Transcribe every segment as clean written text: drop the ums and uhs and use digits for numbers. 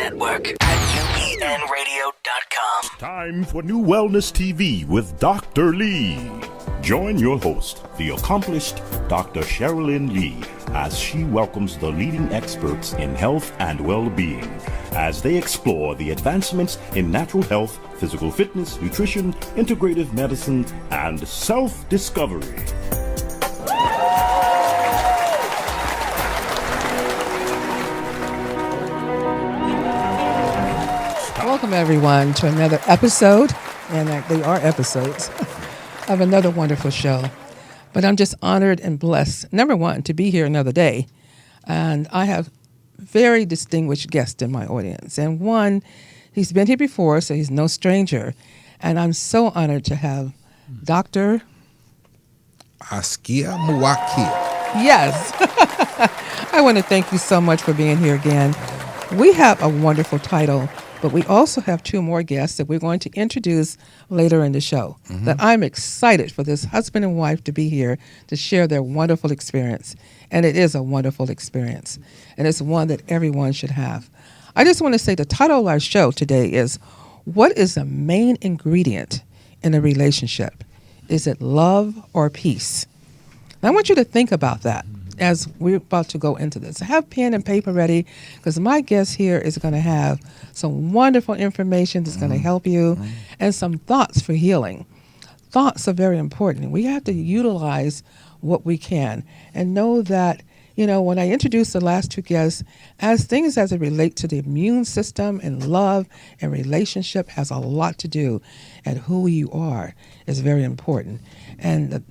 Network at upnradio.com. Time for New Wellness TV with Dr. Lee. Join your host, the accomplished Dr. Cherilyn Lee, as she welcomes the leading experts in health and well-being as they explore the advancements in natural health, physical fitness, nutrition, integrative medicine, and self-discovery. Welcome, everyone, to another episode, and they are episodes, of another wonderful show. But I'm just honored and blessed, number one, to be here another day. And I have very distinguished guests in my audience. And one, he's been here before, so he's no stranger. And I'm so honored to have Dr. Askia Muwwakkill. Yes. I want to thank you so much for being here again. We have a wonderful title, but we also have two more guests that we're going to introduce later in the show. That I'm excited for this husband and wife to be here to share their wonderful experience. And it is a wonderful experience. And it's one that everyone should have. I just want to say the title of our show today is, what is the main ingredient in a relationship? Is it love or peace? And I want you to think about that as we're about to go into this. Have pen and paper ready, because my guest here is going to have some wonderful information that's going to help you and some thoughts for healing. Thoughts are very important. We have to utilize what we can and know that, you know, when I introduced the last two guests, as it relate to the immune system and love and relationship has a lot to do, and who you are is very important. And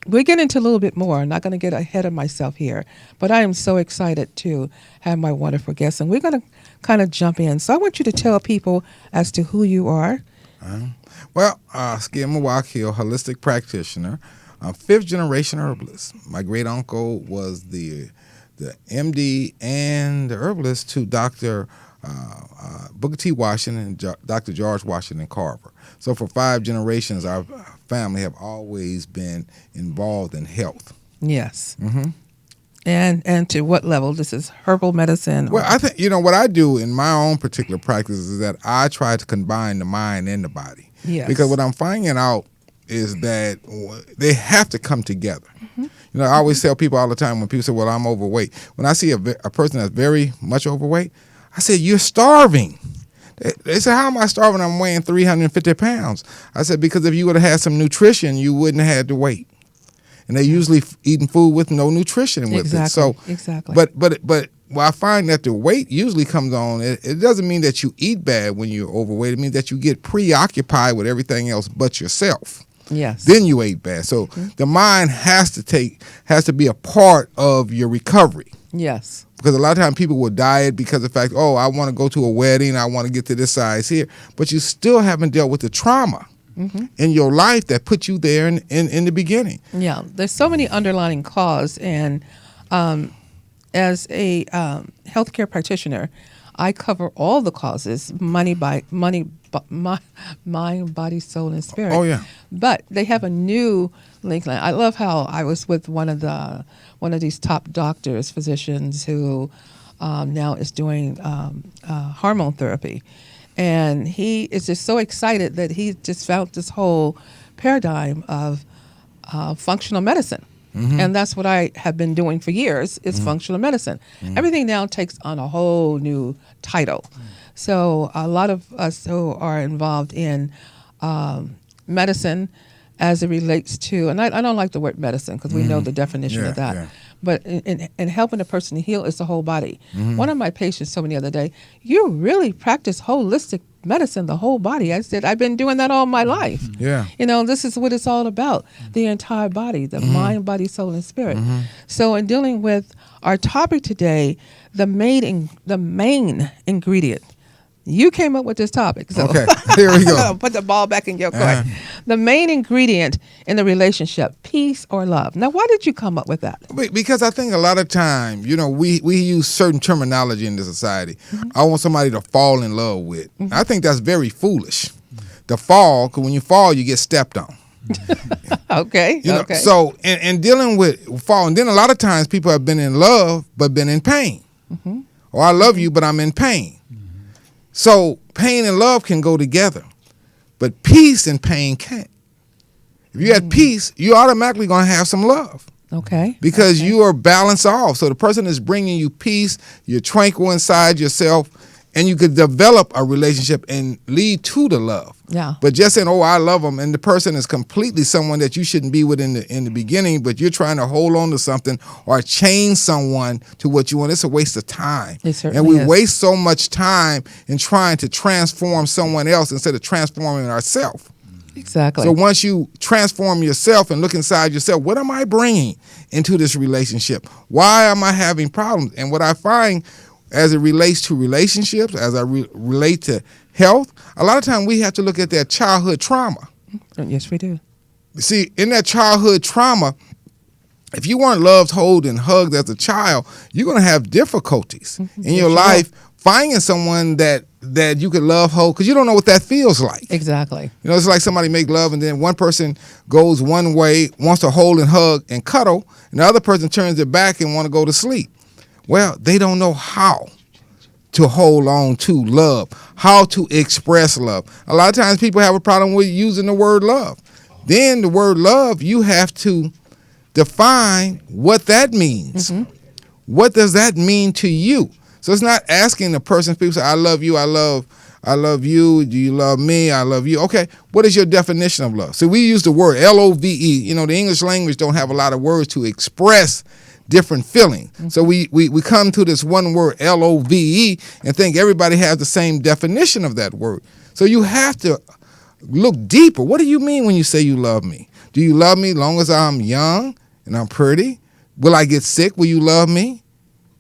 we'll get into a little bit more. I'm not going to get ahead of myself here, but I am so excited to have my wonderful guests, and we're going to kind of jump in. So I want you to tell people as to who you are. Askia Muwwakkill, holistic practitioner, fifth generation herbalist. My great uncle was the MD and the herbalist to Dr. Booker T. Washington and Dr. George Washington Carver. So for 5 generations, our family have always been involved in health. Yes. And to what level? This is herbal medicine? Well, I think, what I do in my own particular practice is that I try to combine the mind and the body. Yes. Because what I'm finding out is that they have to come together. I always tell people all the time when people say, well, I'm overweight. When I see a person that's very much overweight, I said, you're starving. They said, how am I starving? I'm weighing 350 pounds. I said, because if you would have had some nutrition, you wouldn't have had to weight. And they're usually eating food with no nutrition with it. So, exactly. But I find that the weight usually comes on. It doesn't mean that you eat bad when you're overweight. It means that you get preoccupied with everything else but yourself. Yes. Then you ate bad. So the mind has to be a part of your recovery. Yes. Because a lot of times people will diet because of the fact, I want to go to a wedding, I want to get to this size here. But you still haven't dealt with the trauma in your life that put you there in the beginning. Yeah, there's so many underlying causes. And as a healthcare practitioner, I cover all the causes, mind, body, soul, and spirit. Oh, yeah. But they have a new link line. I love how I was with one of these top doctors, physicians who now is doing hormone therapy. And he is just so excited that he just found this whole paradigm of functional medicine. And that's what I have been doing for years, is functional medicine. Everything now takes on a whole new title. So a lot of us who are involved in medicine as it relates to, and I don't like the word medicine because we know the definition of that. Yeah. But in helping a person to heal, it's the whole body. One of my patients told me the other day, you really practice holistic medicine, the whole body. I said, I've been doing that all my life. Yeah. This is what it's all about, the entire body, the mind, body, soul, and spirit. So in dealing with our topic today, the main ingredient, you came up with this topic. So okay, here we go. Put the ball back in your court. The main ingredient in the relationship, peace or love. Now, why did you come up with that? Because I think a lot of time, we use certain terminology in the society. I want somebody to fall in love with. I think that's very foolish. To fall, because when you fall, you get stepped on. Okay. Okay. So, in dealing with fall, and then a lot of times people have been in love but been in pain. Or I love you, but I'm in pain. So pain and love can go together, but peace and pain can't. If you had peace, you're automatically going to have some love. Okay. Because you are balanced off. So the person is bringing you peace, you're tranquil inside yourself, and you could develop a relationship and lead to the love. Yeah. But just saying, oh, I love them, and the person is completely someone that you shouldn't be with in the beginning, but you're trying to hold on to something or change someone to what you want. It's a waste of time. It certainly and we is. waste so much time in trying to transform someone else instead of transforming ourselves. Exactly. So once you transform yourself and look inside yourself, what am I bringing into this relationship? Why am I having problems? And what I find as it relates to relationships, as I relate to health, a lot of times we have to look at that childhood trauma. Yes, we do. See, in that childhood trauma, if you weren't loved, held, and hugged as a child, you're going to have difficulties in your life finding someone that you could love, hold, because you don't know what that feels like. Exactly. You know, it's like somebody make love and then one person goes one way, wants to hold and hug and cuddle, and the other person turns their back and want to go to sleep. Well, they don't know how to hold on to love, how to express love. A lot of times people have a problem with using the word love. Then the word love, you have to define what that means. What does that mean to you? So it's not asking the person, people say, I love you, I love you, do you love me, I love you. Okay, what is your definition of love? So we use the word L-O-V-E. You know, the English language don't have a lot of words to express different feelings. So we come to this one word, L-O-V-E, and think everybody has the same definition of that word. So you have to look deeper. What do you mean when you say you love me? Do you love me as long as I'm young and I'm pretty? Will I get sick? Will you love me?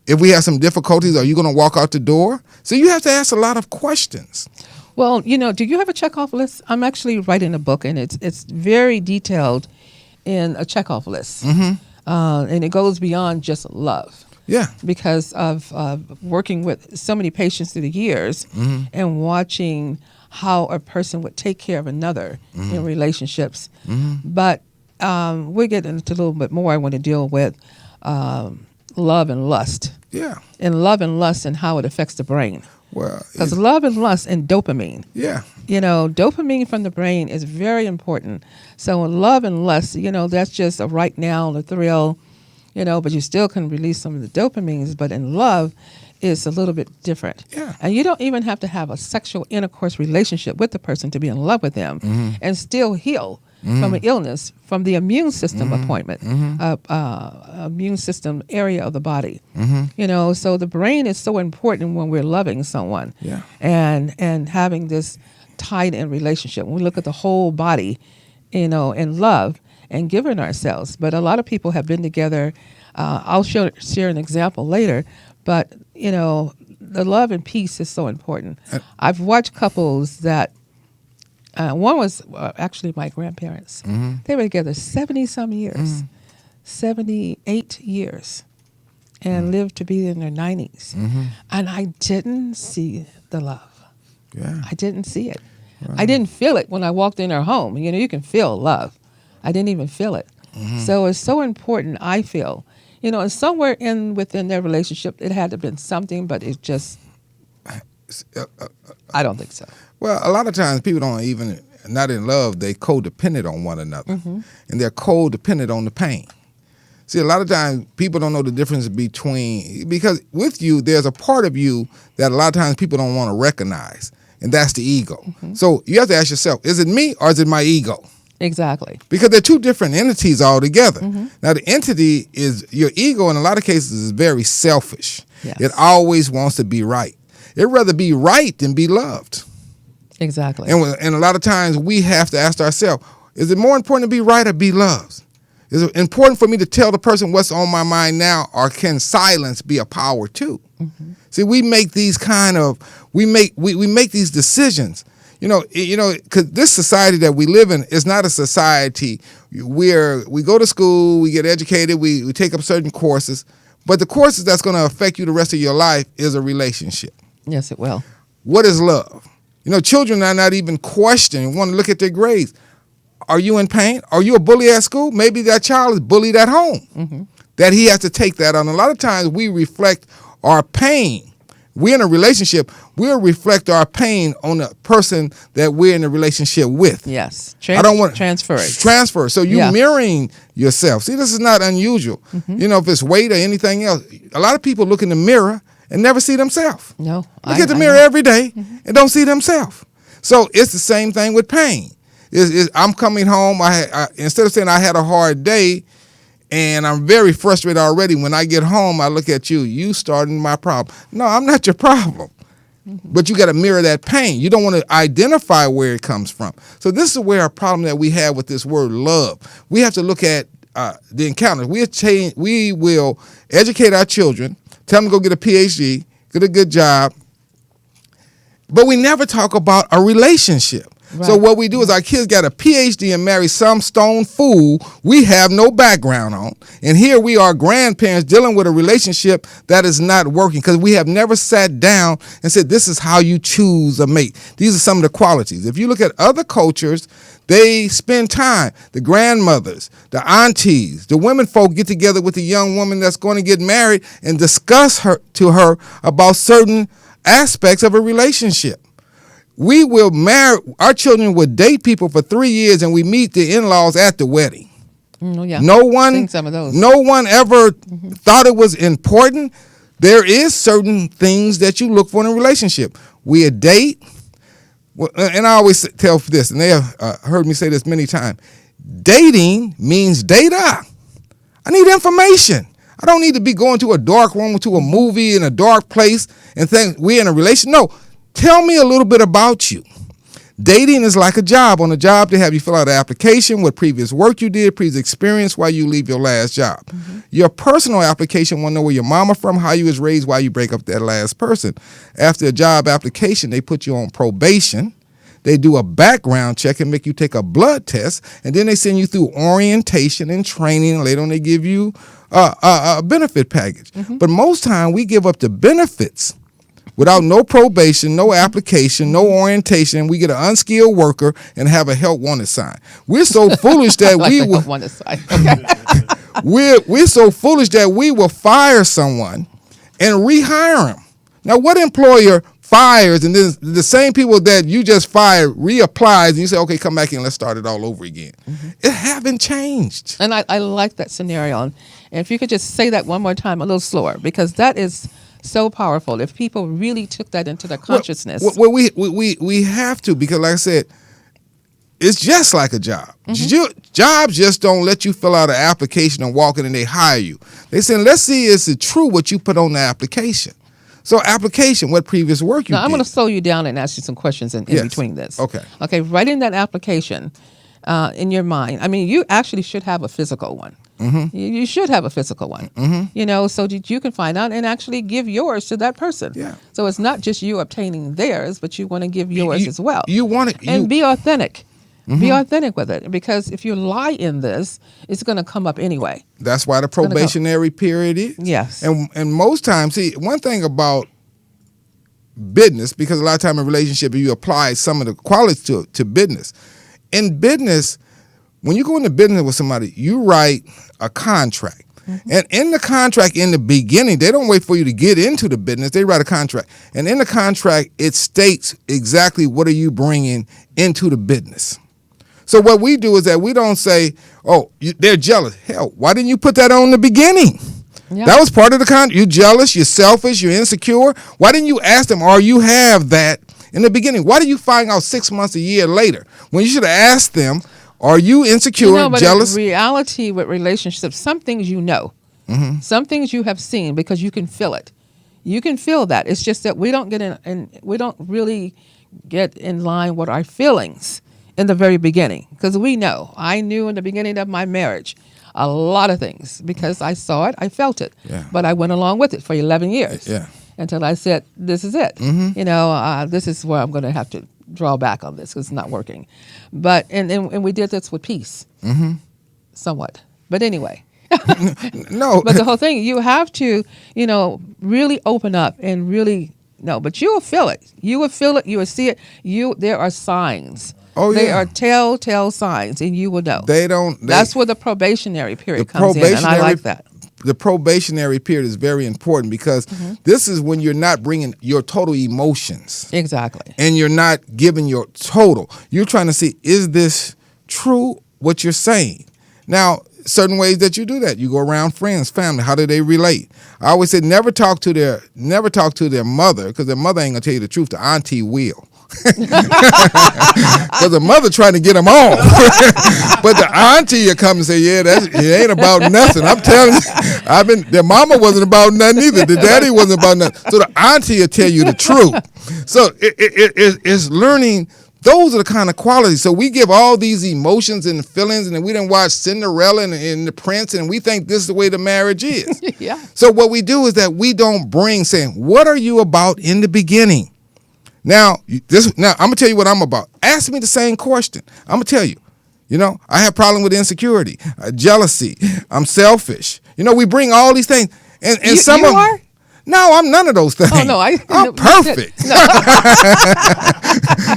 If we have some difficulties, are you going to walk out the door? So you have to ask a lot of questions. Well, you know, do you have a checkoff list? I'm actually writing a book, and it's very detailed in a checkoff list. And it goes beyond just love. Yeah. Because of working with so many patients through the years and watching how a person would take care of another in relationships. But we'll get into a little bit more. I want to deal with love and lust. Yeah. And love and lust and how it affects the brain. Well, Because love and lust and dopamine. yeah. You know, dopamine from the brain is very important. So in love and lust, you know, that's just a right now, a thrill, you know, but you still can release some of the dopamines. But in love, it's a little bit different. Yeah. And you don't even have to have a sexual intercourse relationship with the person to be in love with them and still heal from an illness, from the immune system immune system area of the body. You know, so the brain is so important when we're loving someone. Yeah. And having this tied-in relationship. When we look at the whole body, you know, in love and giving ourselves. But a lot of people have been together. I'll share an example later. But, you know, the love and peace is so important. I've watched couples that, one was actually my grandparents. They were together 70-some years, 78 years, and lived to be in their 90s. And I didn't see the love. Yeah. I didn't see it. Right. I didn't feel it when I walked in their home. You know, you can feel love. I didn't even feel it. So it's so important, I feel. You know, and somewhere within their relationship, it had to have been something, but it just, I don't think so. Well, a lot of times people don't even, not in love, they codependent on one another. And they're codependent on the pain. See, a lot of times people don't know the difference between, because with you, there's a part of you that a lot of times people don't want to recognize, and that's the ego. So you have to ask yourself, is it me or is it my ego? Exactly. Because they're two different entities altogether. Now, the entity is your ego, in a lot of cases, is very selfish. Yes. It always wants to be right. It'd rather be right than be loved. Exactly. And a lot of times we have to ask ourselves, is it more important to be right or be loved? Is it important for me to tell the person what's on my mind now, or can silence be a power too? See, we make these we make these decisions. You know, because this society that we live in is not a society where we go to school, we get educated, we take up certain courses, but the courses that's going to affect you the rest of your life is a relationship. Yes, it will. What is love? You know, children are not even questioning, want to look at their grades. Are you in pain? Are you a bully at school? Maybe that child is bullied at home. That he has to take that on. A lot of times we reflect our pain we're in a relationship, we'll reflect our pain on the person that we're in a relationship with. Yes. I don't want transfer it. Transfer. So you're mirroring yourself. See, this is not unusual. Mm-hmm. You know, if it's weight or anything else, a lot of people look in the mirror and never see themselves. No. Look at the mirror every day and don't see themselves. So it's the same thing with pain. I'm coming home. I instead of saying I had a hard day and I'm very frustrated already, when I get home, I look at you. You starting my problem. No, I'm not your problem. But you got to mirror that pain. You don't want to identify where it comes from. So this is where a problem that we have with this word love. We have to look at the encounters. We will educate our children, tell them to go get a Ph.D., get a good job, but we never talk about a relationship. Right. So what we do is our kids got a Ph.D. and marry some stone fool we have no background on. And here we are, grandparents, dealing with a relationship that is not working because we have never sat down and said, this is how you choose a mate. These are some of the qualities. If you look at other cultures, they spend time. The grandmothers, the aunties, the women folk get together with the young woman that's going to get married and discuss to her about certain aspects of a relationship. We will marry, our children will date people for 3 years and we meet the in-laws at the wedding. Yeah. No one, seen some of those. No one ever thought it was important. There is certain things that you look for in a relationship. We a date, and I always tell this, and they have heard me say this many times. Dating means data. I need information. I don't need to be going to a dark room, to a movie in a dark place and think we're in a relation. No. Tell me a little bit about you. Dating is like a job. On a job, they have you fill out an application, what previous work you did, previous experience, why you leave your last job. Mm-hmm. Your personal application want to know where your mama from, how you was raised, why you break up with that last person. After a job application, they put you on probation. They do a background check and make you take a blood test, and then they send you through orientation and training, and later on they give you a benefit package. Mm-hmm. But most time, we give up the benefits without no probation, no application, no orientation. We get an unskilled worker and have a help wanted sign. We're so foolish that we're so foolish that we will fire someone and rehire them. Now, what employer fires and then the same people that you just fired reapplies and you say, okay, come back in, let's start it all over again? Mm-hmm. It haven't changed. And I like that scenario. And if you could just say that one more time, a little slower, because that is so powerful. If people really took that into their consciousness. Well, we have to, because like I said, it's just like a job. Mm-hmm. Jobs just don't let you fill out an application and walk in and they hire you. They say, let's see, is it true what you put on the application? So application, what previous work you did. I'm going to slow you down and ask you some questions in between this. Okay, writing that application in your mind. I mean, you actually should have a physical one. Mm-hmm. You should have a physical one, you know, so that you can find out and actually give yours to that person. Yeah. So it's not just you obtaining theirs, but you want to give yours as well. You want it. And be authentic. Mm-hmm. Be authentic with it, because if you lie in this, it's going to come up anyway. That's why the probationary period is. Yes. And most times, see, one thing about business, because a lot of time in relationship, you apply some of the qualities to business. In business, when you go into business with somebody, you write a contract. Mm-hmm. And in the contract, in the beginning, they don't wait for you to get into the business. They write a contract. And in the contract, it states exactly what are you bringing into the business. So what we do is that we don't say, oh, they're jealous. Hell, why didn't you put that on in the beginning? Yeah. That was part of the contract. You're jealous, you're selfish, you're insecure. Why didn't you ask them, or you have that in the beginning? Why do you find out 6 months, a year later, when you should have asked them, are you insecure, but jealous? In reality with relationships, some things you know, some things you have seen because you can feel it. You can feel that. It's just that we don't get in we don't really get in line with our feelings in the very beginning, because we know. I knew in the beginning of my marriage a lot of things because I saw it, I felt it, but I went along with it for 11 years until I said, this is it. Mm-hmm. You know, this is where I'm going to have to draw back on this because it's not working. But and we did this with peace, somewhat. But anyway, no. But the whole thing, you have to, you know, really open up and really know. But you will feel it. You will feel it. You will see it. There are signs. Oh, they are telltale signs, and you will know. That's where the probationary period comes in, and I like that. the probationary period is very important because this is when you're not bringing your total emotions. Exactly. And you're not giving your total. You're trying to see, is this true what you're saying? Now, certain ways that you do that. You go around friends, family. How do they relate? I always say never talk to their mother, because their mother ain't gonna tell you the truth. The auntie will. Because the mother trying to get them off. But the auntie will come and say, yeah, it ain't about nothing. I'm telling you, their mama wasn't about nothing either. The daddy wasn't about nothing. So the auntie will tell you the truth. So it's learning. Those are the kind of qualities. So we give all these emotions and feelings, and then we done watch Cinderella and the Prince, and we think this is the way the marriage is. Yeah. So what we do is that we don't bring saying, what are you about in the beginning? Now I'm gonna tell you what I'm about. Ask me the same question. I'm gonna tell you. I have problem with insecurity, jealousy. I'm selfish. We bring all these things, and some of them. No, I'm none of those things. Oh no, I'm perfect. No.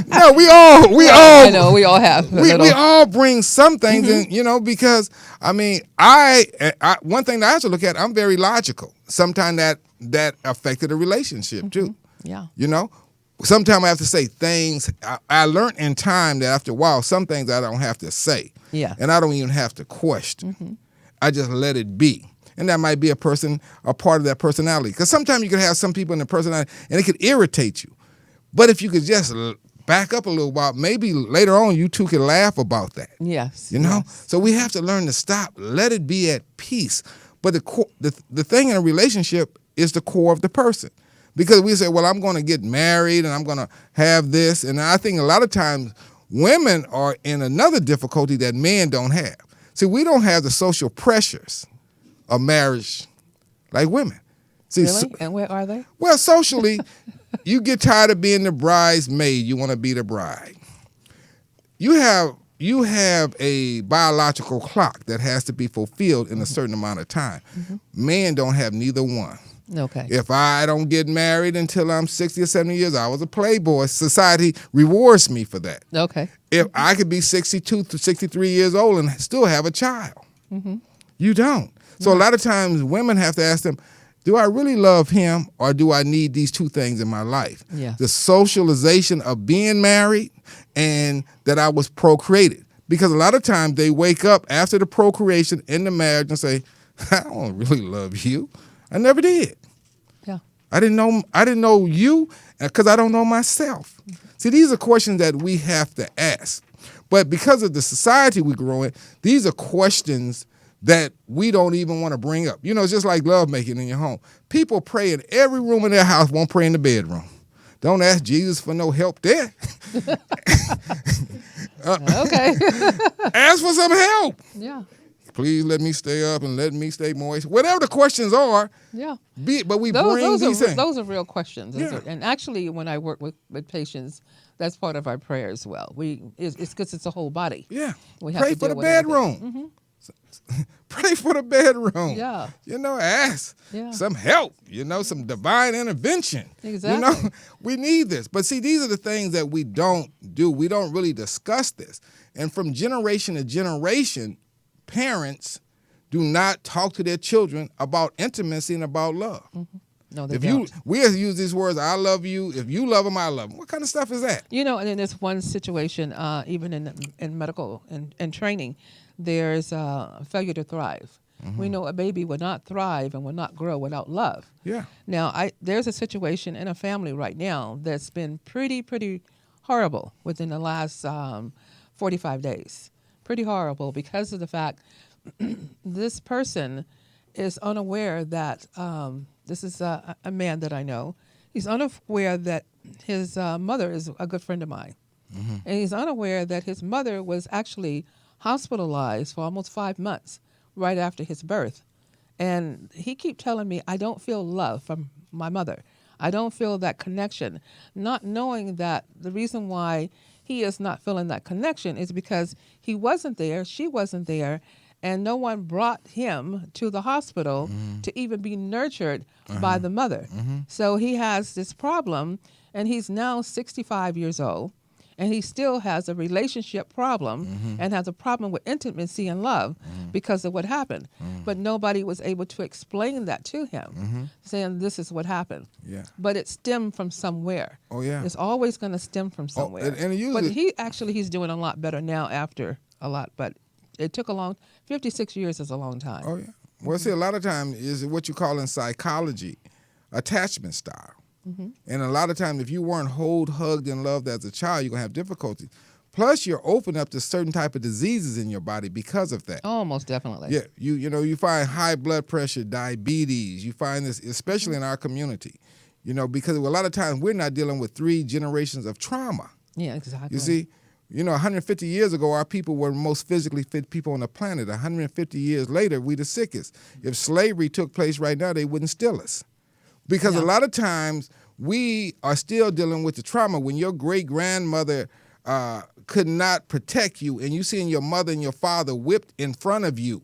No, we all. I know we all have. We all bring some things, in, because I mean, I one thing that I have to look at. I'm very logical. Sometimes that affected a relationship too. Yeah. Sometimes I have to say things. I learned in time that after a while, some things I don't have to say. Yeah. And I don't even have to question. I just let it be. And that might be a part of that personality. Because sometimes you can have some people in the personality, and it could irritate you. But if you could just back up a little while, maybe later on you two can laugh about that. Yes. Yes. So we have to learn to stop, let it be at peace. But the thing in a relationship is the core of the person. Because we say, well, I'm going to get married and I'm going to have this. And I think a lot of times women are in another difficulty that men don't have. See, we don't have the social pressures of marriage like women. See, really? And where are they? Well, socially, you get tired of being the bridesmaid. You want to be the bride. You have a biological clock that has to be fulfilled in a certain amount of time. Men don't have neither one. Okay. If I don't get married until I'm 60 or 70 years, I was a playboy. Society rewards me for that. Okay. If I could be 62 to 63 years old and still have a child, you don't. So a lot of times women have to ask them, do I really love him or do I need these two things in my life? Yeah. The socialization of being married and that I was procreated. Because a lot of times they wake up after the procreation in the marriage and say, I don't really love you. I never did. Yeah. I didn't know you because I don't know myself. See, these are questions that we have to ask. But because of the society we grow in, these are questions that we don't even want to bring up. It's just like lovemaking in your home. People pray in every room in their house, won't pray in the bedroom. Don't ask Jesus for no help there. Okay. Ask for some help. Yeah. Please let me stay up and let me stay moist. Whatever the questions are. Yeah. But we bring these things. Those are real questions. Yeah. And actually, when I work with patients, that's part of our prayer as well. It's because it's a whole body. Yeah. We have Pray to for the deal with everything. bedroom. Pray for the bedroom. Yeah. Ask some help. Some divine intervention. Exactly. We need this. But see, these are the things that we don't do. We don't really discuss this. And from generation to generation, parents do not talk to their children about intimacy and about love. No, they don't. We use these words, I love you. If you love them, I love them. What kind of stuff is that? And in this one situation, even in medical and training, there's failure to thrive. We know a baby will not thrive and will not grow without love. Yeah. Now, there's a situation in a family right now that's been pretty horrible within the last 45 days. Pretty horrible because of the fact this person is unaware that this is a man that I know. He's unaware that his mother is a good friend of mine. And he's unaware that his mother was actually hospitalized for almost 5 months right after his birth. And he keep telling me, I don't feel love from my mother. I don't feel that connection, not knowing that the reason why he is not feeling that connection is because he wasn't there, she wasn't there, and no one brought him to the hospital to even be nurtured by the mother. So he has this problem, and he's now 65 years old, and he still has a relationship problem and has a problem with intimacy and love because of what happened. But nobody was able to explain that to him, saying this is what happened. Yeah. But it stemmed from somewhere. Oh, yeah. It's always going to stem from somewhere. and it but usually- he's doing a lot better now after a lot. But it took 56 years is a long time. Oh, yeah. Well, see, a lot of times is what you call in psychology attachment style. And a lot of times, if you weren't hugged, and loved as a child, you're going to have difficulty. Plus, you're open up to certain type of diseases in your body because of that. Oh, most definitely. Yeah, you find high blood pressure, diabetes. You find this, especially in our community, because a lot of times we're not dealing with 3 generations of trauma. Yeah, exactly. You see, 150 years ago, our people were the most physically fit people on the planet. 150 years later, we the sickest. If slavery took place right now, they wouldn't steal us. Because a lot of times we are still dealing with the trauma. When your great-grandmother could not protect you, and you seeing your mother and your father whipped in front of you,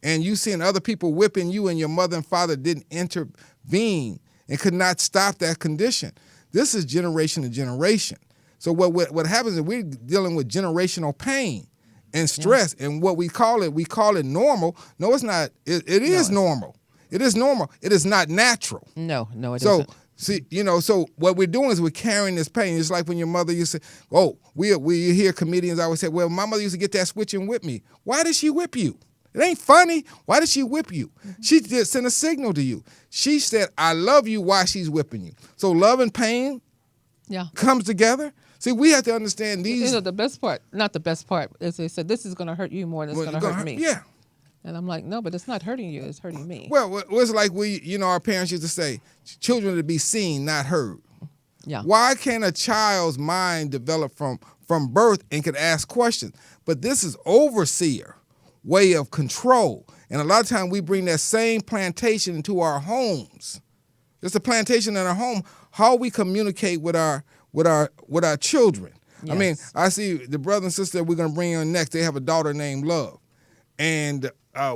and you seeing other people whipping you, and your mother and father didn't intervene and could not stop that condition. This is generation to generation. So what happens is we're dealing with generational pain and stress, and what we call it normal. No, it's not. It is normal. It is normal. It is not natural. No, it so, isn't. See, so what we're doing is we're carrying this pain. It's like when your mother used to say, we hear comedians always say, well, my mother used to get that switch and whip me. Why did she whip you? It ain't funny. Why did she whip you? She just sent a signal to you. She said, I love you while she's whipping you. So love and pain comes together. See, we have to understand these. The best part, not the best part, is they said, this is going to hurt you more than it's going to hurt me. Yeah. And I'm like, no, but it's not hurting you. It's hurting me. Well, it's like our parents used to say, children to be seen, not heard. Yeah. Why can't a child's mind develop from birth and can ask questions? But this is overseer way of control. And a lot of times we bring that same plantation into our homes. It's a plantation in our home, how we communicate with our children. Yes. I mean, I see the brother and sister that we're going to bring on next, they have a daughter named Love. And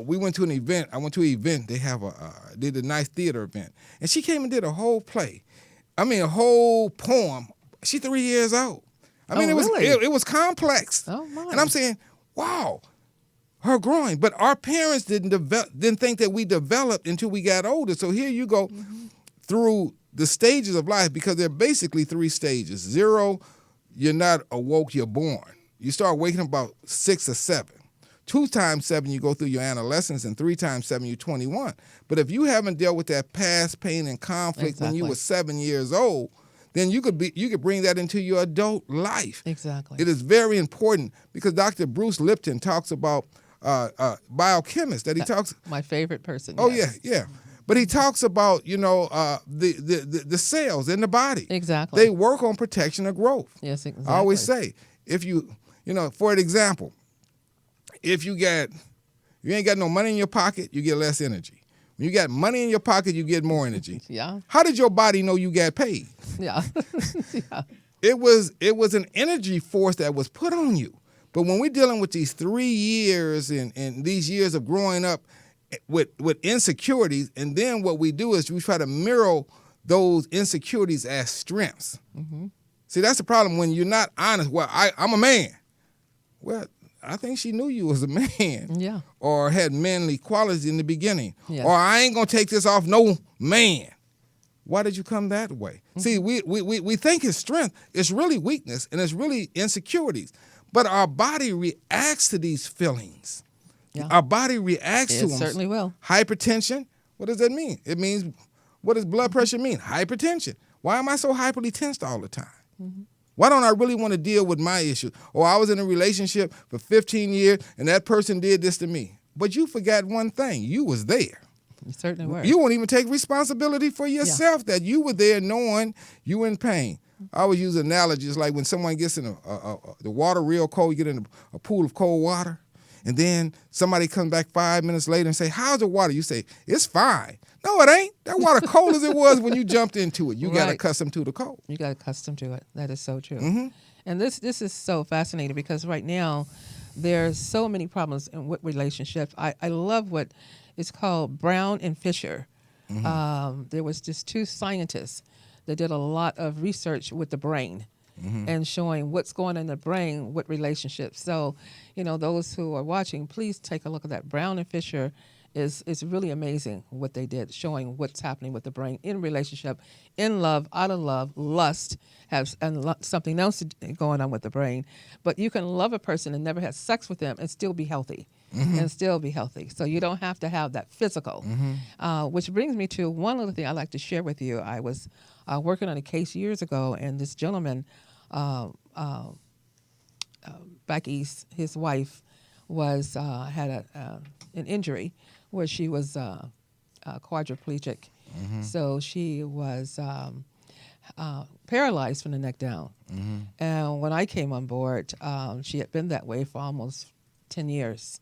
we went to an event. I went to an event. They did a nice theater event. And she came and did a whole play. I mean, a whole poem. She's 3 years old. I mean, it was complex. Oh, my. And I'm saying, wow, her growing. But our parents didn't think that we developed until we got older. So here you go through the stages of life, because they're basically 3 stages. 0, you're not awoke, you're born. You start waking up about 6 or 7. 2 times 7, you go through your adolescence, and 3 times 7, you're 21. But if you haven't dealt with that past pain and conflict when you were 7 years old, then you could bring that into your adult life. Exactly. It is very important, because Dr. Bruce Lipton talks about biochemists that he talks. My favorite person. Oh yes. yeah. But he talks about the cells in the body. Exactly. They work on protection of growth. Yes, exactly. I always say, if for an example, if you ain't got no money in your pocket, you get less energy. When you got money in your pocket, you get more energy. Yeah. How did your body know you got paid? Yeah. Yeah. It was an energy force that was put on you. But when we're dealing with these 3 years and these years of growing up with insecurities, and then what we do is we try to mirror those insecurities as strengths. Mm-hmm. See, that's the problem when you're not honest. Well, I'm a man. Well, I think she knew you was a man. Yeah. Or had manly qualities in the beginning. Yeah. Or I ain't going to take this off no man. Why did you come that way? Mm-hmm. See, we think it's strength. It's really weakness, and it's really insecurities. But our body reacts to these feelings. Yeah. Our body reacts to them. It certainly will. Hypertension, what does that mean? It means, what does blood pressure mean? Hypertension. Why am I so hyperly tensed all the time? Mm-hmm. Why don't I really want to deal with my issues? Or I was in a relationship for 15 years and that person did this to me. But you forgot one thing. You was there. You certainly were. You won't even take responsibility for yourself, that you were there knowing you were in pain. I always use analogies like when someone gets in the water real cold, you get in a pool of cold water, and then somebody comes back 5 minutes later and say, how's the water? You say, it's fine. No, it ain't. That water cold as it was when you jumped into it. You got accustomed to the cold. You got accustomed to it. That is so true. Mm-hmm. And this is so fascinating, because right now there's so many problems with relationships. I love what is called Brown and Fisher. Mm-hmm. There was just 2 scientists that did a lot of research with the brain. and showing what's going on in the brain with relationships. So, those who are watching, please take a look at that. Brown and Fisher is really amazing what they did, showing what's happening with the brain in relationship, in love, out of love, lust, something else going on with the brain. But you can love a person and never have sex with them and still be healthy. So you don't have to have that physical. Which brings me to one other thing I'd like to share with you. I was working on a case years ago, and this gentleman back east, his wife had an injury where she was quadriplegic. So she was paralyzed from the neck down. And when I came on board, she had been that way for almost 10 years.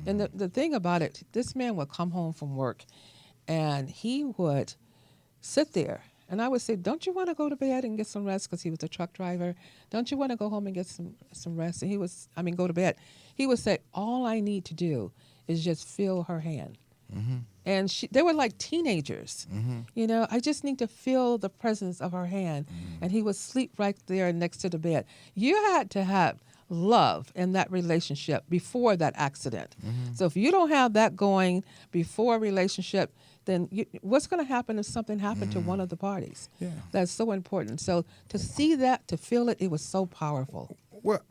And the thing about it, this man would come home from work and he would sit there. And I would say, don't you want to go to bed and get some rest? Because he was a truck driver. Don't you want to go home and get some rest? And go to bed. He would say, all I need to do is just feel her hand. And they were like teenagers. I just need to feel the presence of her hand. And he would sleep right there next to the bed. You had to have love in that relationship before that accident. So if you don't have that going before a relationship, then what's going to happen if something happened to one of the parties? That's so important. So to see that, to feel it, it was so powerful. Well,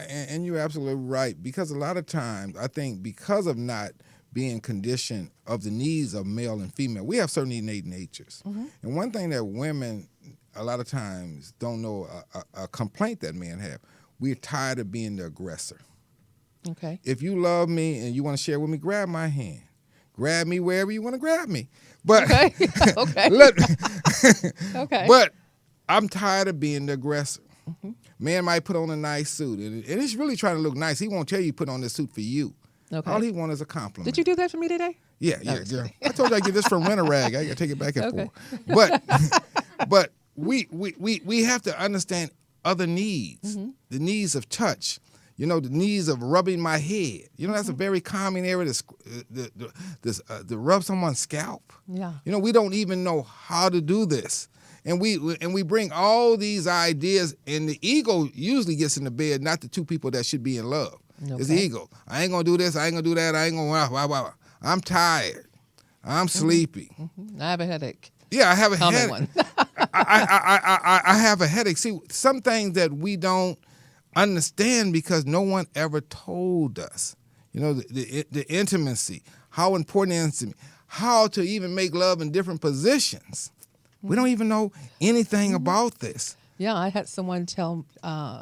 and you're absolutely right, because a lot of times, I think because of not being conditioned of the needs of male and female, we have certain innate natures. And one thing that women a lot of times don't know, a complaint that men have, we're tired of being the aggressor. Okay. If you love me and you want to share with me, grab my hand. Grab me wherever you want to grab me. But okay. Okay. But I'm tired of being the aggressor. Man might put on a nice suit, and he's really trying to look nice. He won't tell you put on this suit for you. Okay. All he wants is a compliment. Did you do that for me today? Yeah. I told you I get this from Rent-A-Rag. I got to take it back and forth. But we have to understand other needs, the needs of touch. The needs of rubbing my head. That's a very common area to rub someone's scalp. Yeah. We don't even know how to do this. And we bring all these ideas, and the ego usually gets in the bed, not the two people that should be in love. Okay. It's the ego. I ain't going to do this. I ain't going to do that. I ain't going to... I'm tired. I'm sleepy. I have a headache. Yeah, I have a Common headache. one. I have a headache. See, some things that we don't understand because no one ever told us. The intimacy, how important intimacy, how to even make love in different positions. We don't even know anything about this. Yeah, I had someone tell,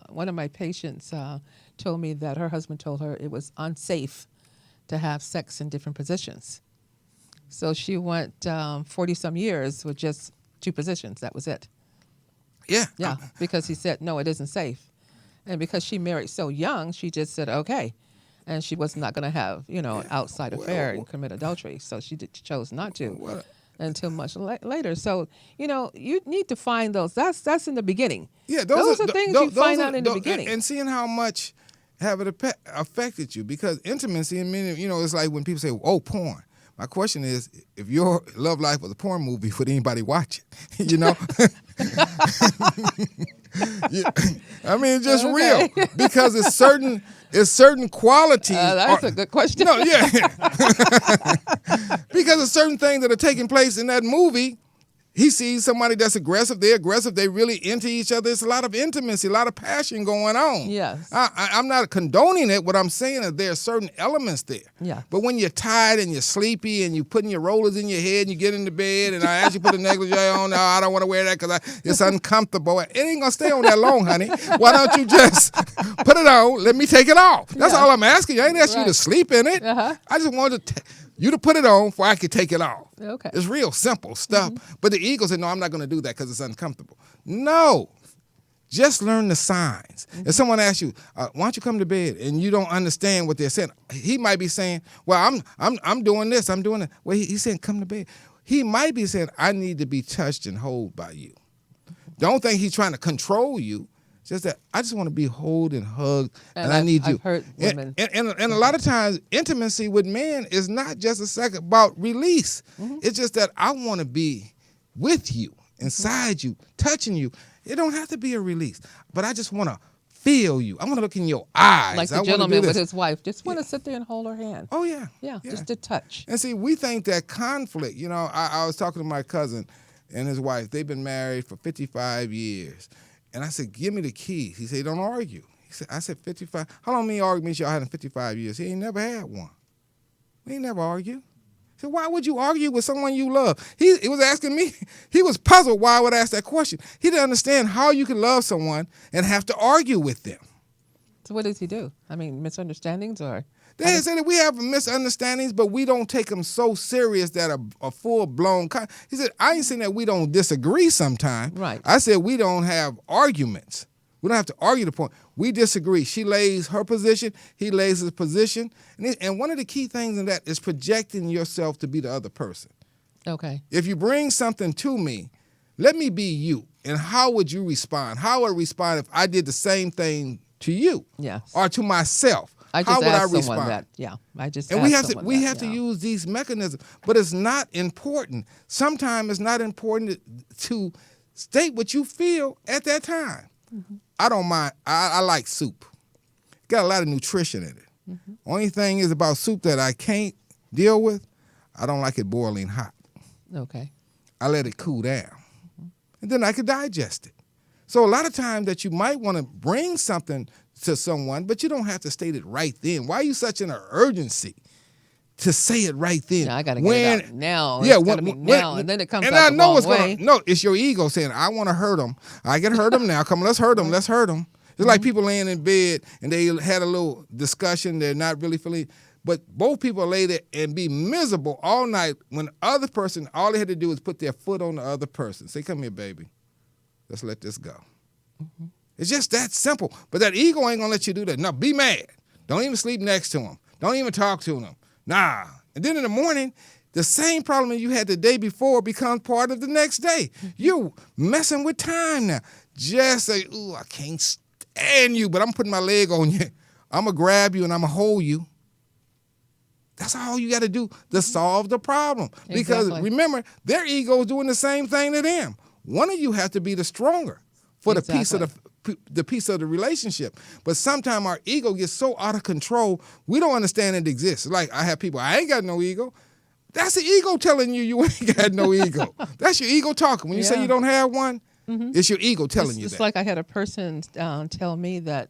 one of my patients told me that her husband told her it was unsafe to have sex in different positions. So she went 40-some years with just two positions. That was it. Yeah. Yeah, because he said, no, it isn't safe. And because she married so young, she just said, okay. And she was not going to have, outside affair and commit adultery. So she chose not to until much later. So, you need to find those. That's in the beginning. Yeah, those are things you find out in the beginning. And seeing how much have it affected you. Because intimacy, it's like when people say, oh, porn. My question is, if your love life was a porn movie, would anybody watch it? It's just real, because it's certain qualities. That's a good question. No, yeah, because it's certain things that are taking place in that movie. He sees somebody that's aggressive. They're aggressive. They really into each other. It's a lot of intimacy, a lot of passion going on. Yes. I'm not condoning it. What I'm saying is there are certain elements there. Yeah. But when you're tired and you're sleepy and you're putting your rollers in your head and you get into bed and I ask you to put a negligee on, no, I don't want to wear that because it's uncomfortable. It ain't going to stay on that long, honey. Why don't you just put it on, let me take it off? That's all I'm asking you. I ain't asking you to sleep in it. I just wanted you to put it on before I could take it off. Okay. It's real simple stuff. But the ego said, no, I'm not going to do that because it's uncomfortable. No. Just learn the signs. If someone asks you, why don't you come to bed, and you don't understand what they're saying, he might be saying, well, I'm doing this, I'm doing it. Well, he's saying, come to bed. He might be saying, I need to be touched and held by you. Don't think he's trying to control you. Just that I just want to be held and hugged, and I need you. I've heard women. And a lot of times, intimacy with men is not just a second about release. It's just that I want to be with you, inside you, touching you, It don't have to be a release. But I just want to feel you. I want to look in your eyes. Like the I wanna gentleman do with this. his wife. Just want to sit there and hold her hand. Oh, yeah. Yeah, just to touch. And see, we think that conflict, I was talking to my cousin and his wife. They've been married for 55 years. And I said, give me the keys. He said, don't argue. I said, 55. How long me arguments y'all had in 55 years? He ain't never had one. We ain't never argued. So why would you argue with someone you love? He was asking me. He was puzzled why I would ask that question. He didn't understand how you can love someone and have to argue with them. So what does he do? I mean, misunderstandings or? They say that we have misunderstandings, but we don't take them so serious that a full-blown... He said, I ain't saying that we don't disagree sometimes. Right. I said we don't have arguments. We don't have to argue the point. We disagree. She lays her position. He lays his position. And one of the key things in that is projecting yourself to be the other person. Okay. If you bring something to me, let me be you. And how would you respond? How would I respond if I did the same thing to you? Yes. Or to myself? I just How would asked I someone respond? that. Yeah, I just And asked we have that, to yeah. use these mechanisms, but it's not important. Sometimes it's not important to state what you feel at that time. Mm-hmm. I don't mind. I like soup. Got a lot of nutrition in it. Mm-hmm. Only thing is about soup that I can't deal with, I don't like it boiling hot. Okay. I let it cool down, and then I could digest it. So a lot of times that you might want to bring something to someone, but you don't have to state it right then. Why are you such in an urgency to say it right then? Yeah, I got to get it out now. Yeah, it's gotta be now, and then it comes and out I the know wrong what's way. No, it's your ego saying, I want to hurt him. I can hurt him now. Come on, let's hurt him. Let's hurt him. It's like people laying in bed and they had a little discussion. They're not really feeling, but both people lay there and be miserable all night when the other person, all they had to do is put their foot on the other person. Say, come here, baby. Let's let this go. Mm-hmm. It's just that simple. But that ego ain't going to let you do that. No, be mad. Don't even sleep next to him. Don't even talk to him. Nah. And then in the morning, the same problem you had the day before becomes part of the next day. You're messing with time now. Just say, ooh, I can't stand you, but I'm putting my leg on you. I'm going to grab you and I'm going to hold you. That's all you got to do to solve the problem. Because remember, their ego is doing the same thing to them. One of you has to be the stronger for the piece of the relationship. But sometimes our ego gets so out of control, we don't understand it exists. Like I have people, I ain't got no ego. That's the ego telling you ain't got no ego. That's your ego talking. When you say you don't have one, it's your ego telling you that. It's like I had a person tell me that,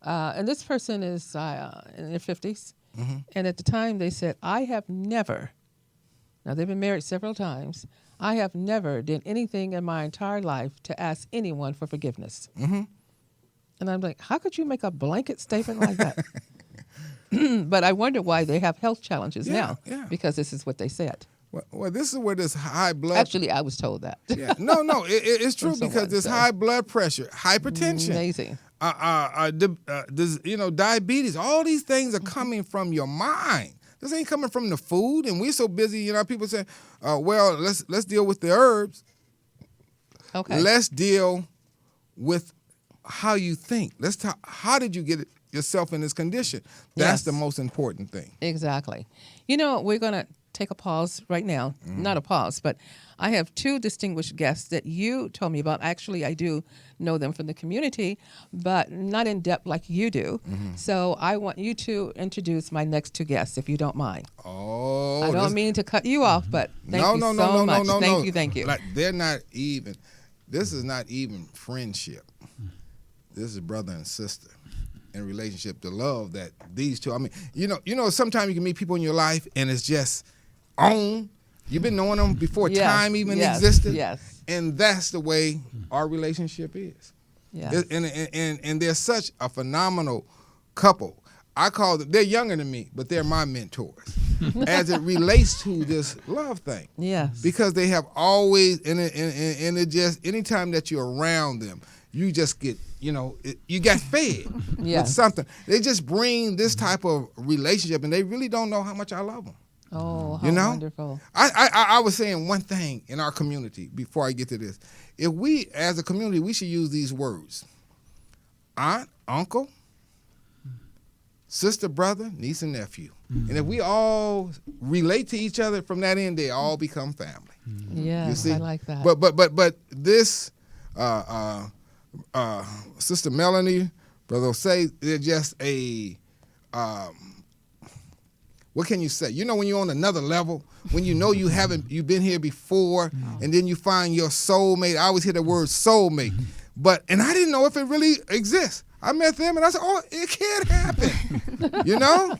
and this person is in their 50s, and at the time they said, I have never, now they've been married several times, I have never done anything in my entire life to ask anyone for forgiveness. Mm-hmm. And I'm like, how could you make a blanket statement like that? But I wonder why they have health challenges now, because this is what they said. Well, this is where this high blood... Actually, I was told that. No, it's true because this high blood pressure, hypertension... Amazing. Diabetes, all these things are coming from your mind. This ain't coming from the food, and we're so busy. People say, "Well, let's deal with the herbs." Okay. Let's deal with how you think. Let's talk. How did you get yourself in this condition? That's the most important thing. Exactly. We're gonna take a pause right now. Not a pause, but I have two distinguished guests that you told me about. Actually, I do know them from the community, but not in depth like you do. So I want you to introduce my next two guests, if you don't mind. Oh, I don't mean to cut you off, but thank you so much. Thank you. Like, they're not even. This is not even friendship. This is brother and sister in relationship. The love that these two. I mean, sometimes you can meet people in your life and it's just on. You've been knowing them before time even existed. Yes. And that's the way our relationship is. Yeah. And they're such a phenomenal couple. I call them, they're younger than me, but they're my mentors as it relates to this love thing. Yes. Because they have always, and it just, anytime that you're around them, you just get, you got fed with something. They just bring this type of relationship, and they really don't know how much I love them. Oh, how wonderful. I was saying one thing in our community before I get to this. If we, as a community, we should use these words. Aunt, uncle, sister, brother, niece, and nephew. Mm-hmm. And if we all relate to each other from that end, they all become family. Yeah, I like that. But this Sister Melanie, Brother Oshea, they're just a, what can you say? You know, when you're on another level, when you know you've been here before, and then you find your soulmate. I always hear the word soulmate, and I didn't know if it really exists. I met them, and I said, "Oh, it can't happen," you know.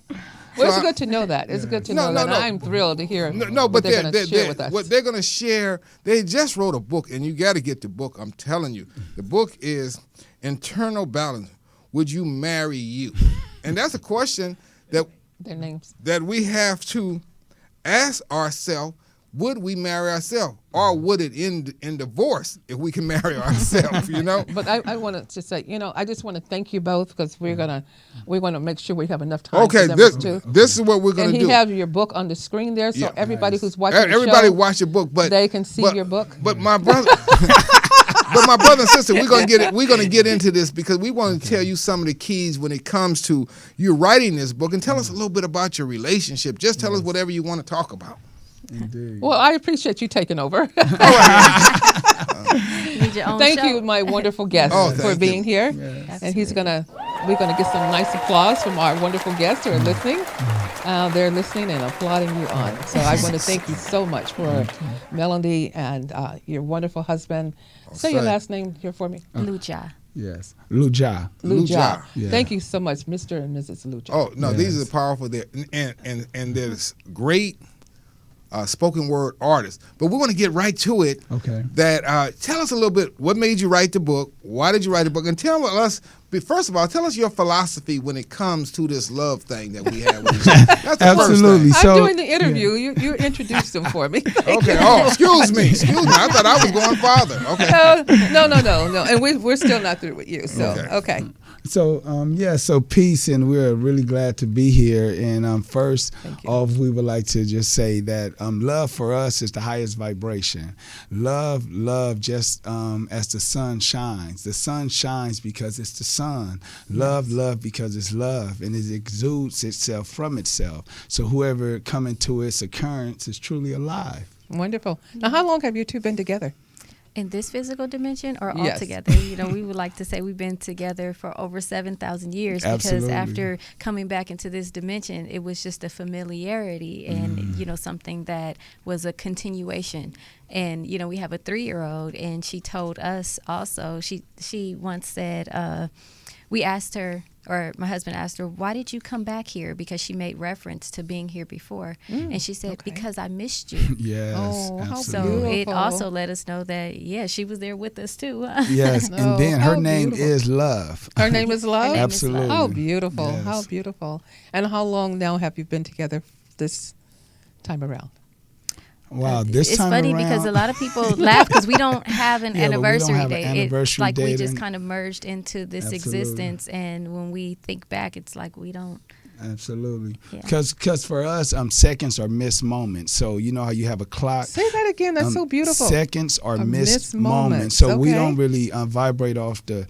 Well, it's good to know that. It's good to know that. No. I'm thrilled to hear but what they're going to share with us. What they're going to share, they just wrote a book, and you got to get the book. I'm telling you. The book is Internal Balance. Would you marry you? And that's a question that Their names. that we have to ask ourselves. Would we marry ourselves, or would it end in divorce if we can marry ourselves? You know. But I wanted to say, I just want to thank you both because we're gonna make sure we have enough time. Okay, for this is what we're gonna do. And you have your book on the screen there, so everybody who's watching everybody the show, watch your book, but they can see your book. But my brother. But my brother and sister, we're gonna get into this because we want to tell you some of the keys when it comes to you writing this book, and tell us a little bit about your relationship. Just tell us whatever you want to talk about. Indeed. Well, I appreciate you taking over. Thank you, my wonderful guest, for being here. Yes. And we're gonna get some nice applause from our wonderful guests who are listening. They're listening and applauding you on. So I want to thank you so much for Melanie and your wonderful husband. Say your last name here for me. Luja. Yes. Luja. Luja. Yeah. Thank you so much, Mr. and Mrs. Luja. Oh no, Yes. these are powerful. There and there's great spoken word artists. But we want to get right to it. Okay. That tell us a little bit. What made you write the book? Why did you write the book? And tell us. First of all, tell us your philosophy when it comes to this love thing that we have with each other. That's the Absolutely. first thing. I'm doing the interview. You introduced them for me. Okay. Oh, excuse me. I thought I was going farther. Okay. No. And we're still not through with you. So, okay. So peace, and we're really glad to be here. And first off, we would like to just say that love for us is the highest vibration. Love, just as the sun shines. The sun shines because it's the sun. Love because it's love, and it exudes itself from itself. So whoever coming to its occurrence is truly alive. Wonderful. Now, how long have you two been together? In this physical dimension or Yes. all together? We would like to say we've been together for over 7,000 years. Absolutely. Because after coming back into this dimension, it was just a familiarity and, something that was a continuation. And, we have a 3-year-old, and she told us also, she once said, we asked her, or my husband asked her, why did you come back here? Because she made reference to being here before. And she said, because I missed you. Yes. Oh, how absolutely. So it Beautiful. also let us know that, she was there with us too. Yes, Oh, and then her how name beautiful. is Love. Her name is Love? Her name is Absolutely. How beautiful. Yes. How beautiful. And how long now have you been together this time around? Wow, this It's time funny around, because a lot of people laugh because we don't have an Yeah, but we don't anniversary have an date. anniversary It's like we date just and- kind of merged into this Absolutely. existence, and when we think back, it's like we don't. Absolutely, Yeah. because for us, seconds are missed moments. So you know how you have a clock. Say that again. That's so beautiful. Seconds are A missed missed moments. moments. So we Okay. don't really vibrate off the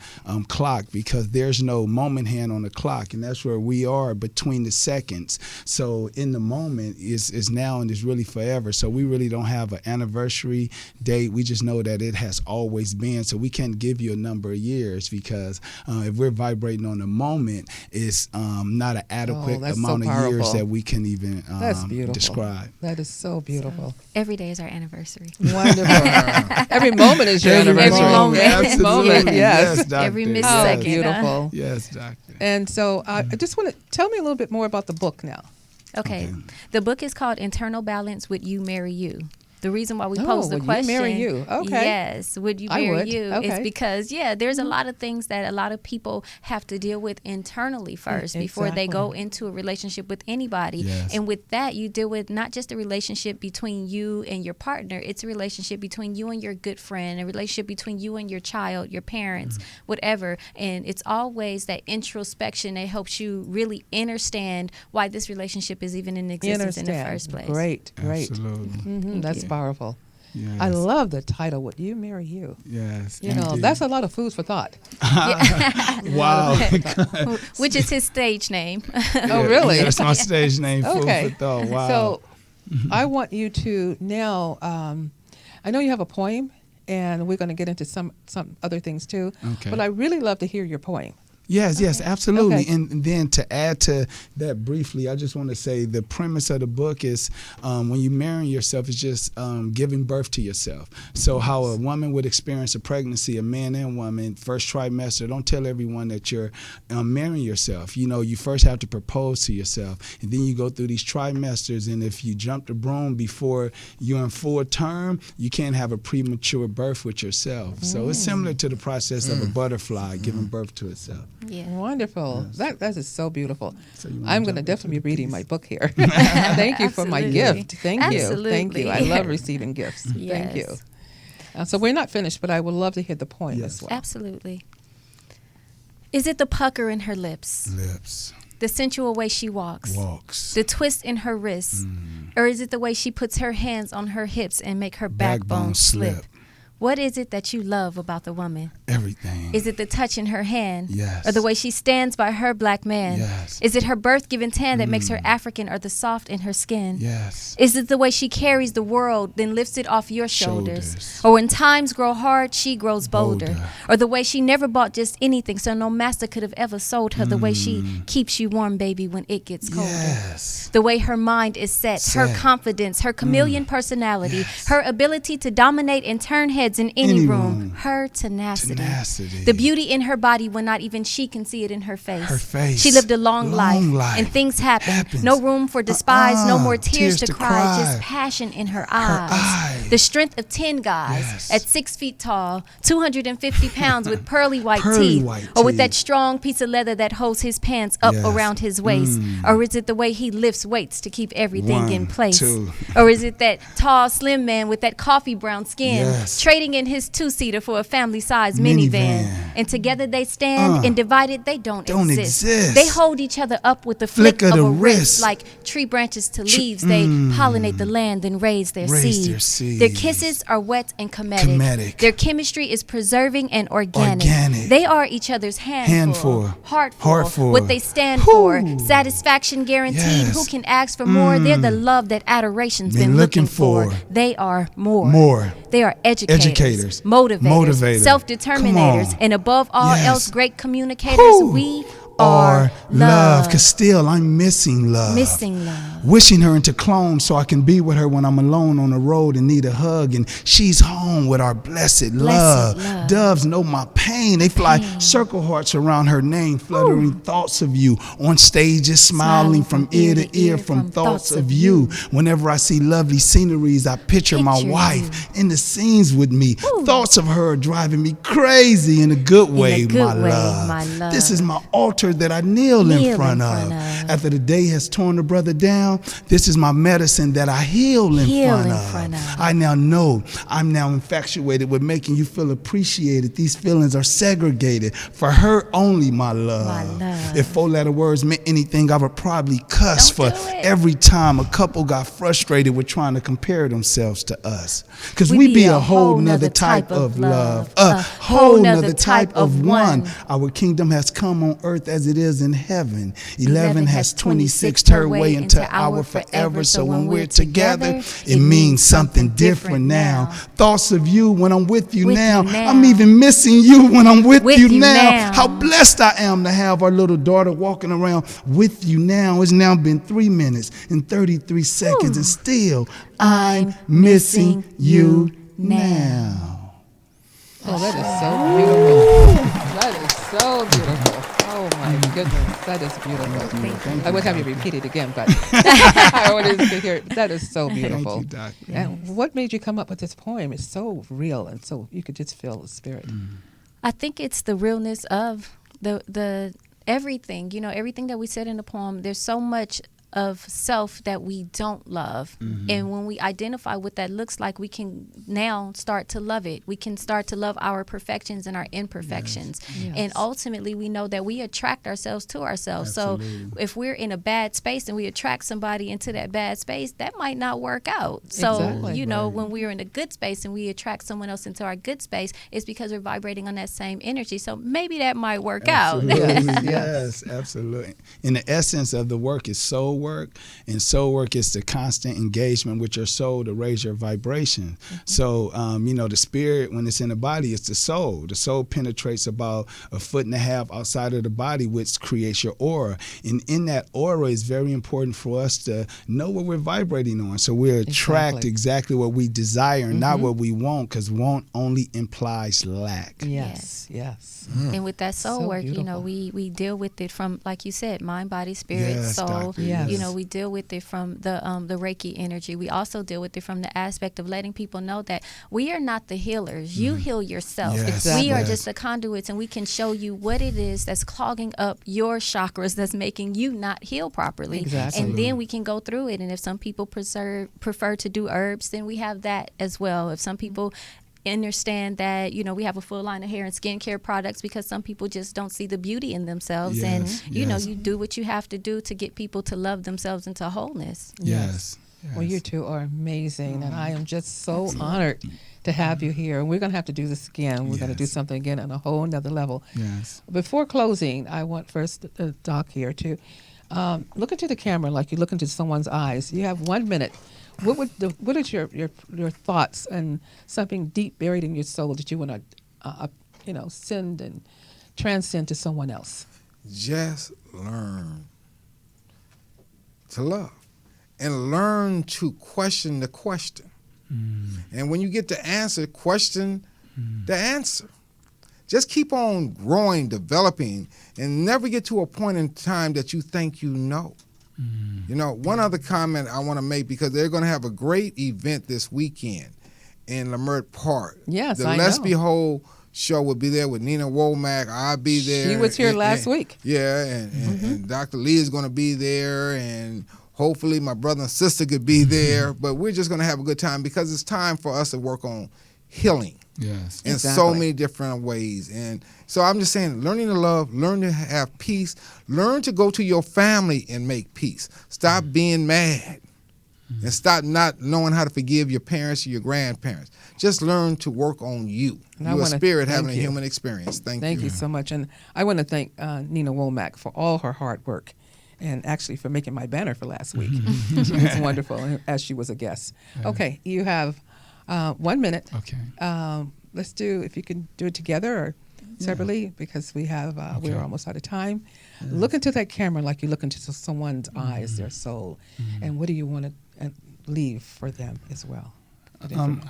clock because there's no moment hand on the clock, and that's where we are between the seconds. So in the moment is now and is really forever. So we really don't have an anniversary date. We just know that it has always been. So we can't give you a number of years because if we're vibrating on the moment, it's not an adequate that's so amount of years powerful. that we can even That's beautiful. describe. That is so beautiful. Every day is our anniversary. Wonderful. Every moment is your Every anniversary. moment. Every Absolutely. moment, yes. Doctor. Every missed How second. beautiful. Yes, doctor. And so I just want to tell me a little bit more about the book now. Okay. The book is called Internal Balance, Would You Marry You? The reason why we Oh, posed the would you question, marry you? Okay. Yes, would you I marry would. you? Okay. It's because there's a lot of things that a lot of people have to deal with internally first before they go Exactly. into a relationship with anybody. Yes. And with that, you deal with not just a relationship between you and your partner. It's a relationship between you and your good friend, a relationship between you and your child, your parents, whatever. And it's always that introspection that helps you really understand why this relationship is even in existence in the first place. Great. Absolutely. That's you. powerful. Yes. I love the title, Would You Marry You? Yes. You know, indeed. that's a lot of food for thought. wow. Which is his stage name. Oh, really? Yeah, that's my stage name. Okay. Food for thought. Wow. So I want you to now, I know you have a poem and we're going to get into some other things too. Okay. But I really love to hear your poem. Yes, absolutely. Okay. And then to add to that briefly, I just want to say the premise of the book is when you marry yourself, it's just giving birth to yourself. So how a woman would experience a pregnancy, a man and woman, first trimester, don't tell everyone that you're marrying yourself. You know, you first have to propose to yourself, and then you go through these trimesters, and if you jump the broom before you're in full term, you can't have a premature birth with yourself. So it's similar to the process of a butterfly giving birth to itself. Yeah. Wonderful. Yes. That is so beautiful. So you wanna I'm going to jump definitely into be the reading piece? my book here. Thank you for my Absolutely. gift. Thank you. Thank you. I Absolutely. love receiving gifts. Thank you. Yes. So we're not finished, but I would love to hear the poem Yes. as well. Absolutely. Is it the pucker in her lips, Lips, the sensual way she walks, walks, the twist in her wrists, or is it the way she puts her hands on her hips and make her backbone slip? What is it that you love about the woman? everything. Is it the touch in her hand? Yes. Or the way she stands by her black man? Yes. Is it her birth-given tan that makes her African, or the soft in her skin? Yes. Is it the way she carries the world, then lifts it off your shoulders? Shoulders. Or when times grow hard, she grows bolder? Bolder. Or the way she never bought just anything, so no master could have ever sold her? The way she keeps you warm, baby, when it gets colder? Yes. The way her mind is set, her Set. confidence, her chameleon personality, Yes. her ability to dominate and turn heads in any Any room, room. her tenacity. Tenacity. The beauty in her body when not even she can see it in her face. Her face. She lived a long life, life. and things happen. Happens. No room for despise, no more Tears tears, to to cry, cry. just passion in her eyes. eyes. The strength of 10 guys Yes. at 6 feet tall, 250 pounds with pearly white Pearly teeth, white or with teeth. that strong piece of leather that holds his pants up Yes. around his waist, or is it the way he lifts weights to keep everything in One, place, two. or is it that tall, slim man with that coffee brown skin, Yes. trading in his two-seater for a family-sized minivan, and together they stand, and divided they don't exist. They hold each other up with the flick of the a wrist, wrist. like tree branches to leaves. They pollinate the land, then raise their Raise seed. their seeds. Their kisses are wet and comedic. Comedic. Their chemistry is preserving and organic. Organic. They are each other's handful, heartful, Heartful. what they stand Whew. for, satisfaction guaranteed. Yes. Who can ask for more? They're the love that adoration's been looking for. They are more. More. They are educators, motivators, self-determinators, Come on. and above all Yes. else, great communicators. Whew. We Or are love, cause still I'm missing love. Missing love. Wishing her into clone so I can be with her when I'm alone on the road and need a hug, and she's home with our blessed love. love. Doves know my pain. They fly circle hearts around her name, fluttering thoughts of you on stages, smiling from ear to ear from thoughts of you. Whenever I see lovely sceneries, I picture my Picture wife in the scenes with me. Thoughts of her are driving me crazy in a good way, good my way, love. my love. This is my altar that I kneel in front of. After the day has torn the brother down, this is my medicine that I heal in front of. I now know I'm now infatuated with making you feel appreciated. These feelings are segregated for her only, my love. My love. If 4-letter words meant anything, I would probably cuss Don't for do it. every time a couple got frustrated with trying to compare themselves to us. Because we be a whole nother type of love, a whole nother type of one. Our kingdom has come on earth as it is in heaven. 11 has 26 her way into our forever. So when we're together, it means something different now. Thoughts of you when I'm with you now. I'm even missing you when I'm with you now. How blessed I am to have our little daughter walking around with you now. It's now been 3 minutes and 33 seconds, and still I'm missing you now. Oh, that is so beautiful. That is so beautiful. Oh my goodness, that is beautiful. I would have you repeat it again, but I wanted to hear it. That is so beautiful. Thank you, Doc. And what made you come up with this poem? It's so real, and so you could just feel the spirit. I think it's the realness of the everything. You know, everything that we said in the poem. There's so much of self that we don't love, and when we identify what that looks like, we can now start to love it. We can start to love our perfections and our imperfections. And ultimately we know that we attract ourselves to ourselves. Absolutely. So if we're in a bad space and we attract somebody into that bad space, that might not work out. So Exactly. you know, when we're in a good space and we attract someone else into our good space, it's because we're vibrating on that same energy. So maybe that might work out. Absolutely. Yes, Yes, absolutely. And the essence of the work is soul work. work, and soul work is the constant engagement with your soul to raise your vibration. So, the spirit, when it's in the body, it's the soul. The soul penetrates about 1.5 feet outside of the body, which creates your aura. And in that aura, it's very important for us to know what we're vibrating on. So we attract exactly what we desire and not what we want, because want only implies lack. Yes. And with that soul So work, beautiful. we deal with it from, like you said, mind, body, spirit, Yes, soul. Doctor, yes. We deal with it from the Reiki energy. We also deal with it from the aspect of letting people know that we are not the healers. You heal yourself. Yes, Exactly. We are yes. just the conduits, and we can show you what it is that's clogging up your chakras, that's making you not heal properly. Exactly. And then we can go through it. And if some people prefer to do herbs, then we have that as well. If some people understand that, we have a full line of hair and skincare products, because some people just don't see the beauty in themselves. Yes, And, yes. you do what you have to do to get people to love themselves into wholeness. Yes. Well, you two are amazing, and I am just so honored to have you here. And we're going to have to do this again. We're going to do Yes. something again on a whole nother level. Yes. Before closing, I want first Doc here to look into the camera like you look into someone's eyes. You have 1 minute. What is your thoughts and something deep buried in your soul that you want to send and transcend to someone else? Just learn to love and learn to question the question. And when you get the answer, question the answer. Just keep on growing, developing, and never get to a point in time that you think you know. One other comment I want to make, because they're going to have a great event this weekend in Leimert Park. Yes, the I Let's know. Behold show will be there with Nina Womack. I'll be there. She was here And- last week. Yeah, and Dr. Lee is going to be there, and hopefully my brother and sister could be there. But we're just going to have a good time, because it's time for us to work on healing Yes. in so Exactly. many different ways. And so I'm just saying, learning to love, learn to have peace, learn to go to your family and make peace. Stop being mad and stop not knowing how to forgive your parents or your grandparents. Just learn to work on you. And I You're a wanna spirit thank having a you. human experience. Thank you so much. And I want to thank Nina Womack for all her hard work, and actually for making my banner for last week. She was wonderful, as she was a guest. Okay, you have 1 minute. Okay. Let's do, if you can do it together or separately, because we have we're almost out of time. Look into that camera like you look into someone's eyes, their soul, and what do you want to leave for them as well?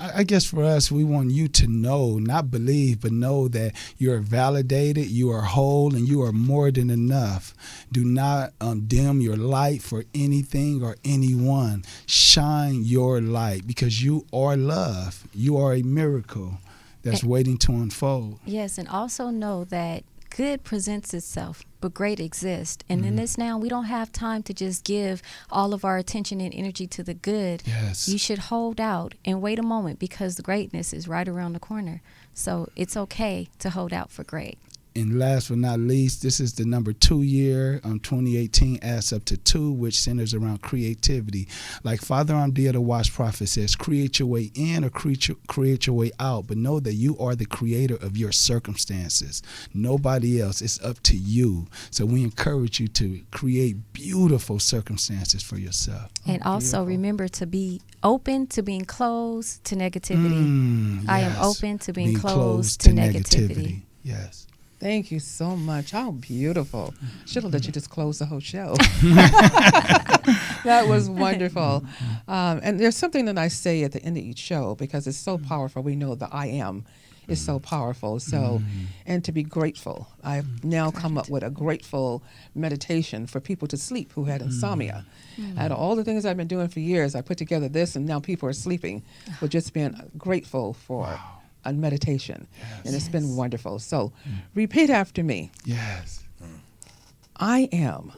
I guess for us, we want you to know, not believe, but know that you're validated, you are whole, and you are more than enough. Do not dim your light for anything or anyone. Shine your light, because you are love. You are a miracle that's waiting to unfold. Yes, and also know that good presents itself, but great exists. And in this now, we don't have time to just give all of our attention and energy to the good. Yes. You should hold out and wait a moment, because the greatness is right around the corner. So it's okay to hold out for great. And last but not least, this is the number 2 year. 2018 adds up to 2, which centers around creativity. Like Father Amdi of the Watch Prophet says, create your way in or create your way out, but know that you are the creator of your circumstances. Nobody else. It's up to you. So we encourage you to create beautiful circumstances for yourself. And also remember to be open to being closed to negativity. I am Yes. open to being closed to negativity. Yes. Thank you so much. How beautiful. Should have let you just close the whole show. That was wonderful. And there's something that I say at the end of each show, because it's so powerful. We know the I am is so powerful. So, and to be grateful. I've now come up with a grateful meditation for people to sleep who had insomnia. Out of all the things I've been doing for years, I put together this, and now people are sleeping with just being grateful for a meditation. And it's been wonderful. So repeat after me. Yes. I am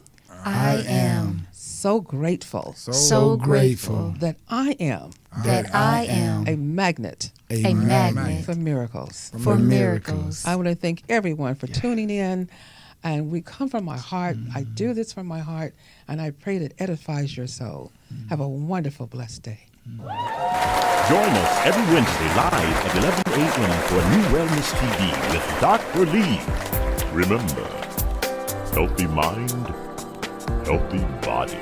I am so grateful so grateful that I am that I am a magnet a magnet for miracles. for miracles. I want to thank everyone for tuning in. And we come from my heart. I do this from my heart. And I pray that edifies your soul. Have a wonderful, blessed day. Join us every Wednesday live at 11 a.m. for New Wellness TV with Dr. Lee. Remember, healthy mind, healthy body.